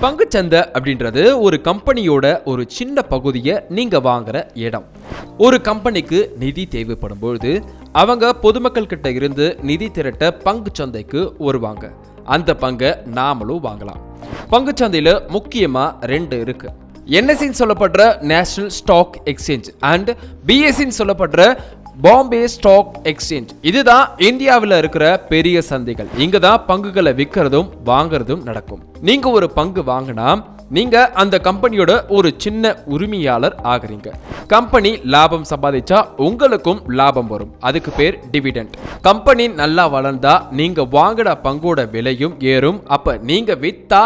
பங்குச்சந்தை அப்படின்றது ஒரு கம்பெனியோட ஒரு சின்ன பகுதியை நீங்க வாங்குற இடம். ஒரு கம்பெனிக்கு நிதி தேவைப்படும் பொழுது அவங்க பொதுமக்கள் கிட்ட இருந்து நிதி திரட்ட பங்கு சந்தைக்கு வருவாங்க. அந்த பங்கை நாமளும் வாங்கலாம். பங்குச்சந்தையில முக்கியமா ரெண்டு இருக்கு. என்எஸ்சின்னு சொல்லப்படுற நேஷனல் ஸ்டாக் எக்ஸ்சேஞ்ச் அண்ட் பிஎஸ்சின்னு சொல்லப்படுற பாம்பே ஸ்டாக் எக்ஸ்சேஞ்ச். இதுதான் இந்தியாவில் இருக்கிற பெரிய சந்தைகள். இங்க தான் பங்குகளை விற்கிறதும் வாங்குறதும் நடக்கும். நீங்க ஒரு பங்கு வாங்கினா நீங்க அந்த கம்பெனியோட ஒரு சின்ன உரிமையாளர் ஆகுறீங்க. கம்பெனி லாபம் சம்பாதிச்சா உங்களுக்கும் லாபம் வரும். அதுக்கு பேர் டிவிடெண்ட். கம்பெனி நல்லா வளர்ந்தா நீங்க வாங்கின பங்கோட விலையும் ஏறும். அப்ப நீங்க வித்தா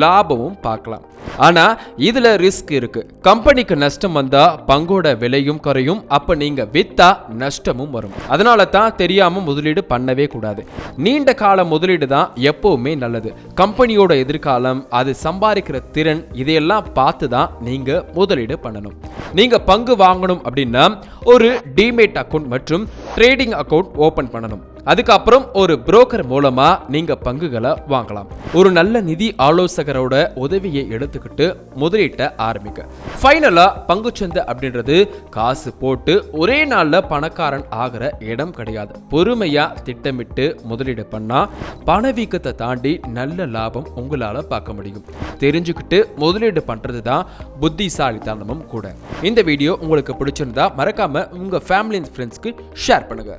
லாபமும் பார்க்கலாம். ஆனா இதுல ரிஸ்க் இருக்கு. கம்பெனிக்கு நஷ்டம் வந்தா பங்கோட விலையும் குறையும். அப்ப நீங்க வித்தா நஷ்டமும் வரும். அதனால தான் தெரியாம முதலீடு பண்ணவே கூடாது. நீண்ட கால முதலீடு தான் எப்பவுமே நல்லது. கம்பெனியோட எதிர்காலம், அது சம்பாதிக்கிற திறன், இதையெல்லாம் பார்த்து தான் நீங்க முதலீடு பண்ணணும். நீங்க பங்கு வாங்கணும் அப்படின்னா ஒரு டிமேட் அக்கவுண்ட் மற்றும் ட்ரேடிங் அக்கவுண்ட் ஓபன் பண்ணணும். அதுக்கப்புறம் ஒரு புரோக்கர் மூலமா நீங்க பங்குகளை வாங்கலாம். ஒரு நல்ல நிதி ஆலோசகரோட உதவியை எடுத்துக்கிட்டு முதலீட்டை ஆரம்பிக்க. ஃபைனலா பங்குச்சந்தை அப்படின்றது காசு போட்டு ஒரே நாள்ல பணக்காரன் ஆகிற இடம் கிடையாது. பொறுமையா திட்டமிட்டு முதலீடு பண்ணா பணவீக்கத்தை தாண்டி நல்ல லாபம் உங்களால பார்க்க முடியும். தெரிஞ்சுக்கிட்டு முதலீடு பண்றது தான் புத்திசாலித்தனமும் கூட. இந்த வீடியோ உங்களுக்கு பிடிச்சிருந்தா மறக்காம உங்க ஃபேமிலி அண்ட் ஃப்ரெண்ட்ஸ்க்கு ஷேர் பண்ணுங்க.